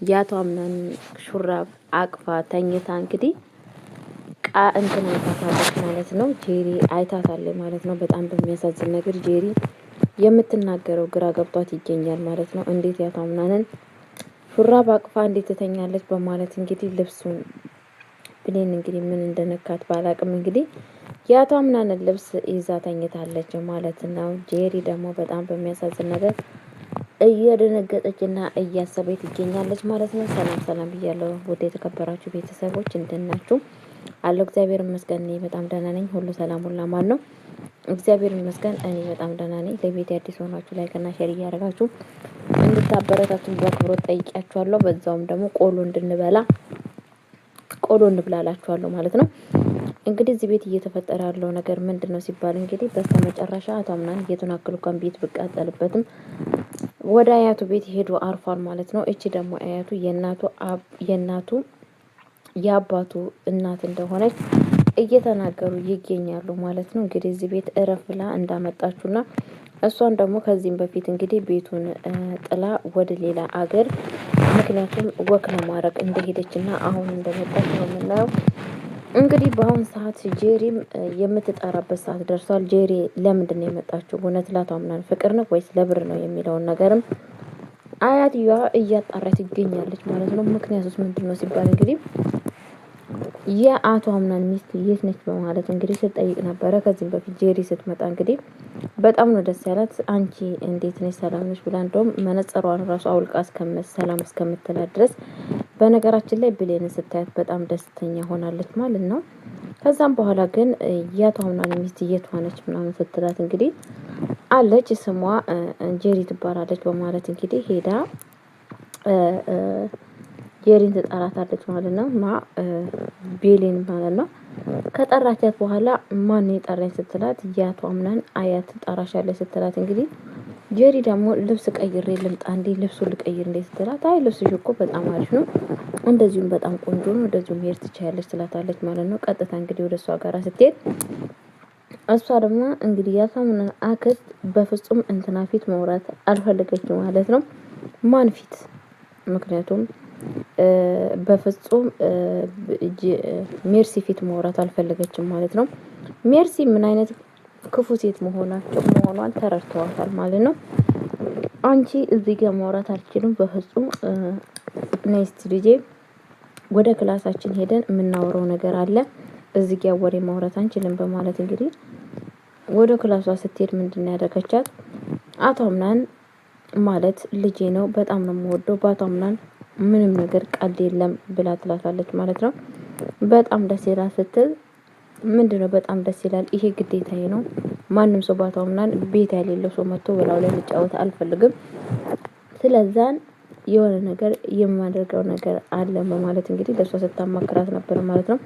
ያቶ አምናን ሹራብ አቅፋ ተኝታ እንግዲህ እንትን አይታታለች ማለት ነው። ጄሪ አይታታለች ማለት ነው። በጣም በሚያሳዝን ነገር ጄሪ የምትናገረው ግራ ገብቷት ይገኛል ማለት ነው። እንዴት ያቶ አምናንን ሹራብ አቅፋ እንዴት ትተኛለች በማለት እንግዲህ ልብሱን ብሌን እንግዲህ ምን እንደነካት ባላቅም እንግዲህ ያቶ አምናንን ልብስ ይዛ ተኝታለች ማለት ነው። ጄሪ ደግሞ በጣም በሚያሳዝን ነገር እየደነገጠችና እያሰበች ትገኛለች ማለት ነው። ሰላም ሰላም ብያለሁ ውድ የተከበራችሁ ቤተሰቦች እንደናችሁ አለው። እግዚአብሔር ይመስገን እኔ በጣም ደህና ነኝ። ሁሉ ሰላም ሁሉ አማን ነው። እግዚአብሔር ይመስገን እኔ በጣም ደህና ነኝ። ለቤት አዲስ ሆናችሁ ላይክ እና ሼር እያደረጋችሁ እንድታበረታቱን በአክብሮት ጠይቂያችኋለሁ። በዛውም ደግሞ ቆሎ እንብላላችኋለሁ ማለት ነው። እንግዲህ እዚህ ቤት እየተፈጠረ ያለው ነገር ምንድነው ሲባል እንግዲህ በስተመጨረሻ አቶ አምናን እየተናከሉ እንኳን ቤት ብቃጠልበትም ወደ አያቱ ቤት ሄዶ አርፏል ማለት ነው። እቺ ደግሞ አያቱ የእናቱ የአባቱ እናት እንደሆነች እየተናገሩ ይገኛሉ ማለት ነው። እንግዲህ እዚህ ቤት እረፍ ብላ እንዳመጣችሁና እሷን ደግሞ ከዚህም በፊት እንግዲህ ቤቱን ጥላ ወደ ሌላ አገር ምክንያቱም ወክ ለማድረግ እንደሄደችና አሁን እንደመጣች ነው የምናየው። እንግዲህ በአሁን ሰዓት ጄሪም የምትጠራበት ሰዓት ደርሷል። ጄሪ ለምንድን ነው የመጣችው? እውነት ላቶ አምናን ፍቅር ነው ወይስ ለብር ነው የሚለውን ነገርም አያትየዋ እያጣራች ትገኛለች ማለት ነው። ምክንያቱስ ምንድነው ሲባል እንግዲህ የአቶ አምናን ሚስት የት ነች በማለት እንግዲህ ስትጠይቅ ነበረ። ከዚህም በፊት ጄሪ ስትመጣ እንግዲህ በጣም ነው ደስ ያላት። አንቺ እንዴት ነሽ ሰላም ነሽ ብላ እንደውም መነጽሯን ራሱ አውልቃ ሰላም እስከምትላት ድረስ በነገራችን ላይ ብሌን ስታያት በጣም ደስተኛ ሆናለች ማለት ነው። ከዛም በኋላ ግን የአቶ አምናን ሚስት የት ሆነች ምናምን ስትላት እንግዲህ አለች ስሟ ጄሪ ትባላለች በማለት እንግዲህ ሄዳ ጄሪን ትጠራታለች ማለት ነው። ቤሌን ማለት ነው። ከጠራቻት በኋላ ማን የጠራኝ ስትላት የአቶ አምናን አያት ጠራሻለች ስትላት እንግዲህ ጄሪ ደግሞ ልብስ ቀይሬ ልምጣ እንዴ ልብሱን ልቀይር እንዴ ስትላት አይ ልብስሽ እኮ በጣም አሪፍ ነው፣ እንደዚሁም በጣም ቆንጆ ነው፣ እንደዚሁም መሄድ ትችያለሽ ትላታለች ማለት ነው። ቀጥታ እንግዲህ ወደ እሷ ጋር ስትሄድ እሷ ደግሞ እንግዲህ ያቶ አምናን አክስት በፍጹም እንትና ፊት መውራት አልፈለገችም ማለት ነው። ማን ፊት? ምክንያቱም በፍጹም ሜርሲ ፊት መውራት አልፈለገችም ማለት ነው። ሜርሲ ምን አይነት ክፉ ሴት መሆኗን ተረድተዋታል ማለት ነው። አንቺ እዚህ ጋር ማውራት አልችልም በፍጹም ኔክስት ልጄ ወደ ክላሳችን ሄደን የምናወራው ነገር አለ፣ እዚህ ጋር ወሬ ማውራት አንችልም በማለት እንግዲህ ወደ ክላሷ ስትሄድ ምንድነው ያደረገቻት? አቶ አምናን ማለት ልጄ ነው፣ በጣም ነው የምወደው፣ በአቶ አምናን ምንም ነገር ቀልድ የለም ብላ ትላታለች ማለት ነው። በጣም ደስ ይላል ስትል ምንድነው በጣም ደስ ይላል፣ ይሄ ግዴታዬ ነው። ማንም ሰው በአቶ አምናን ቤት ያሌለው ሰው መጥቶ በላው ላይ ልጫወት አልፈልግም። ስለዛን የሆነ ነገር የማደርገው ነገር አለ በማለት እንግዲህ ለሷ ስታማክራት ነበር ማለት ነው።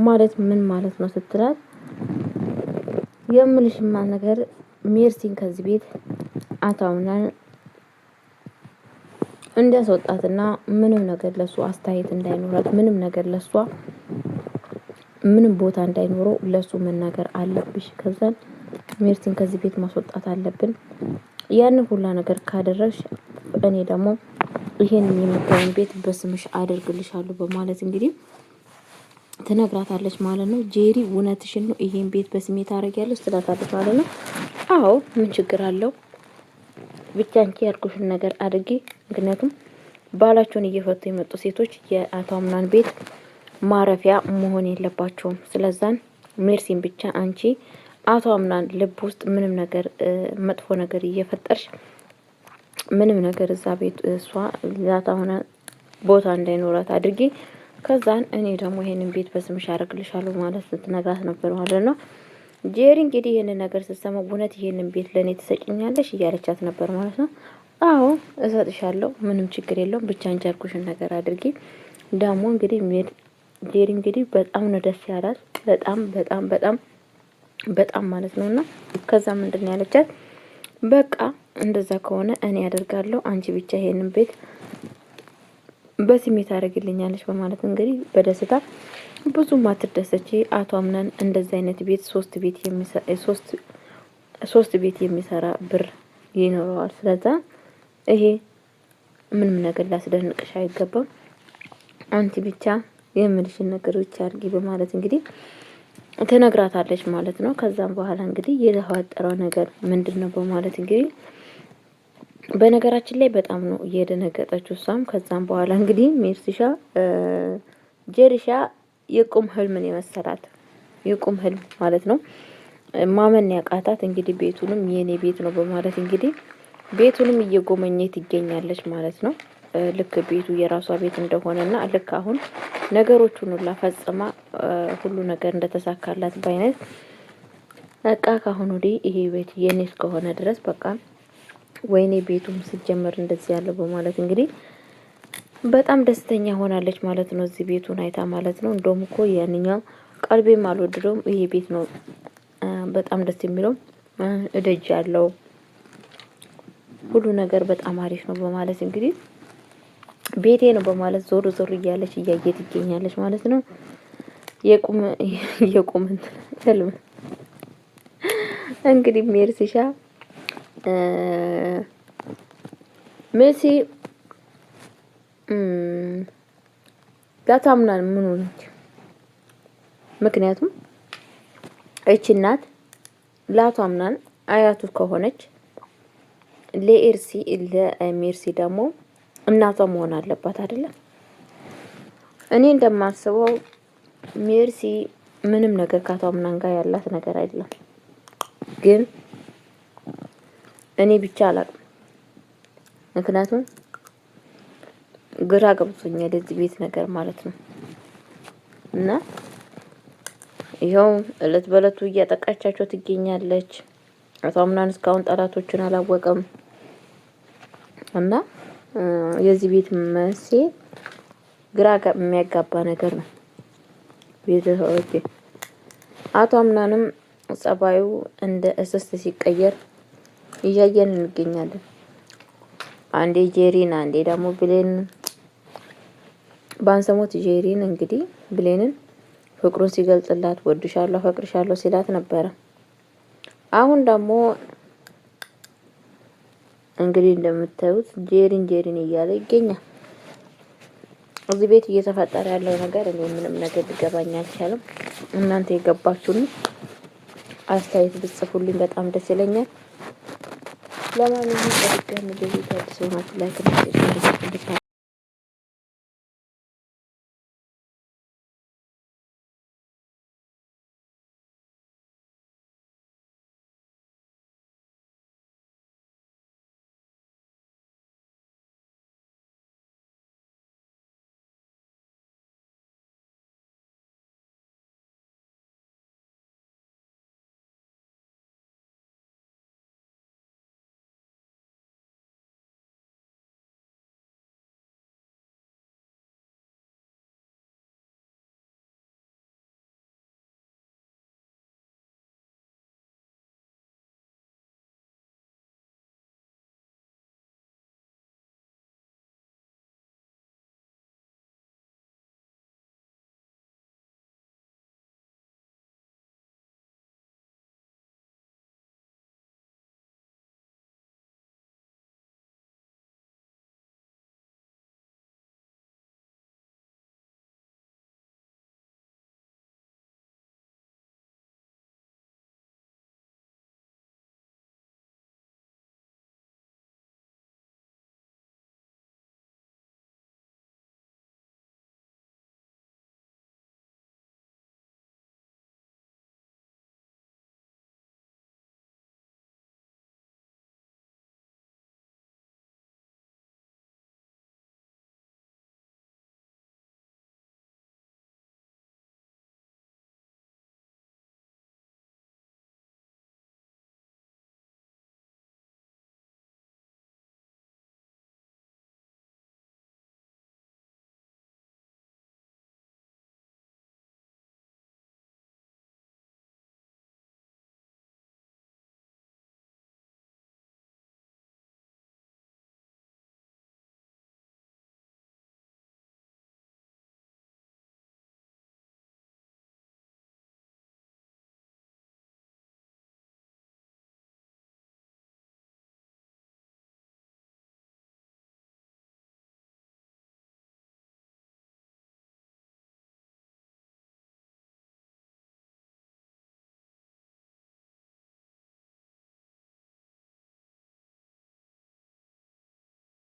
ማለት ምን ማለት ነው ስትላት የምልሽማ ነገር ሜርሲን ከዚህ ቤት አቶ አምናን እንዲያስወጣትና ምንም ነገር ለሱ አስተያየት እንዳይኖራት፣ ምንም ነገር ለሷ ምንም ቦታ እንዳይኖረው ለሱ መናገር አለብሽ። ከዛን ሜርሲን ከዚህ ቤት ማስወጣት አለብን። ያንን ሁላ ነገር ካደረግሽ እኔ ደግሞ ይሄንን የምታውን ቤት በስምሽ አደርግልሻለሁ በማለት እንግዲህ ትነግራታለች ማለት ነው። ጄሪ እውነትሽን ነው ይሄን ቤት በስሜ ታረጊያለሽ ትላታለች ማለት ነው። አዎ ምን ችግር አለው ብቻ አንቺ ያልኩሽን ነገር አድርጊ። ምክንያቱም ባላቸውን እየፈቱ የመጡ ሴቶች የአቶ አምናን ቤት ማረፊያ መሆን የለባቸውም። ስለዛን ሜርሲን ብቻ አንቺ አቶ አምናን ልብ ውስጥ ምንም ነገር መጥፎ ነገር እየፈጠርሽ ምንም ነገር እዛ ቤት እሷ ዛታ ሆነ ቦታ እንዳይኖራት አድርጊ። ከዛን እኔ ደግሞ ይሄንን ቤት በስምሽ አደርግልሻለሁ ማለት ስትነግራት ነበር ማለት ነው። ጄሪ እንግዲህ ይሄንን ነገር ስትሰማ እውነት ይሄንን ቤት ለኔ ትሰጪኛለሽ እያለቻት ነበር ማለት ነው። አዎ እሰጥሻለሁ፣ ምንም ችግር የለውም፣ ብቻ አንቺ ያልኩሽን ነገር አድርጊ። ደግሞ እንግዲህ ጄሪ እንግዲህ በጣም ነው ደስ ያላት፣ በጣም በጣም በጣም በጣም ማለት ነውና ከዛ ምንድነው ያለቻት? በቃ እንደዛ ከሆነ እኔ ያደርጋለሁ፣ አንቺ ብቻ ይሄንን ቤት በስሜት ታደርግልኛለች በማለት እንግዲህ በደስታ ብዙም አትደሰች። አቶ አምናን እንደዚህ አይነት ቤት ሶስት ቤት የሚሰራ ብር ይኖረዋል። ስለዛ ይሄ ምንም ነገር ላስደንቅሽ አይገባም። አንቺ ብቻ የምልሽን ነገር ብቻ አድርጊ በማለት እንግዲህ ትነግራታለች ማለት ነው። ከዛም በኋላ እንግዲህ የተፈጠረው ነገር ምንድነው በማለት እንግዲህ በነገራችን ላይ በጣም ነው እየደነገጠችው እሷም። ከዛም በኋላ እንግዲህ ሜርሲሻ ጄሪሻ የቁም ህልምን የመሰላት የቁም ህልም ማለት ነው ማመን ያቃታት እንግዲህ ቤቱንም የኔ ቤት ነው በማለት እንግዲህ ቤቱንም እየጎመኘ ትገኛለች ማለት ነው። ልክ ቤቱ የራሷ ቤት እንደሆነና ልክ አሁን ነገሮቹን ሁሉ ፈጽማ ሁሉ ነገር እንደተሳካላት ባይነት በቃ ካሁን ወዲህ ይሄ ቤት የኔ እስከሆነ ድረስ በቃ ወይኔ ቤቱም ሲጀመር እንደዚህ ያለው በማለት እንግዲህ በጣም ደስተኛ ሆናለች ማለት ነው። እዚህ ቤቱን አይታ ማለት ነው። እንደውም እኮ ያንኛው ቀልቤም አልወደደውም ይሄ ቤት ነው በጣም ደስ የሚለው እደጅ ያለው ሁሉ ነገር በጣም አሪፍ ነው በማለት እንግዲህ ቤቴ ነው በማለት ዞር ዞር እያለች እያየት ትገኛለች ማለት ነው። የቁም ህልም እንግዲህ ሜርሲሻ ሜሲ ጋታምናል ምን ሆነች? ምክንያቱም እቺ እናት ላቷምናን አያቱ ከሆነች ለሜርሲ ደግሞ እናቷ መሆን አለባት አይደለም? እኔ እንደማስበው ሜርሲ ምንም ነገር ካቷምናን ጋር ያላት ነገር አይደለም። ግን እኔ ብቻ አላቅም። ምክንያቱም ግራ ገብቶኛል እዚህ ቤት ነገር ማለት ነው። እና ይኸው እለት በለቱ እያጠቃቻቸው ትገኛለች። አቷምናን እስካሁን ጠላቶችን አላወቀም። እና የዚህ ቤት መሲ ግራ የሚያጋባ ነገር ነው። ቤተሰቦቼ አቷምናንም ጸባዩ እንደ እስስት ሲቀየር እያየን እንገኛለን። አንዴ ጄሪን አንዴ ደግሞ ብሌን ባንሰሞት ጄሪን እንግዲህ ብሌንን ፍቅሩን ሲገልጽላት ወድሻለሁ አፈቅርሻለሁ ሲላት ነበረ። አሁን ደግሞ እንግዲህ እንደምታዩት ጄሪን እያለ ይገኛል። እዚህ ቤት እየተፈጠረ ያለው ነገር እኔ ምንም ነገር ሊገባኝ አልቻለም። እናንተ የገባችሁን አስተያየት ብትጽፉልኝ በጣም ደስ ይለኛል። ለማንኛውም በድጋሚ ለዚህ አዲስ ሆናችሁ ላይክ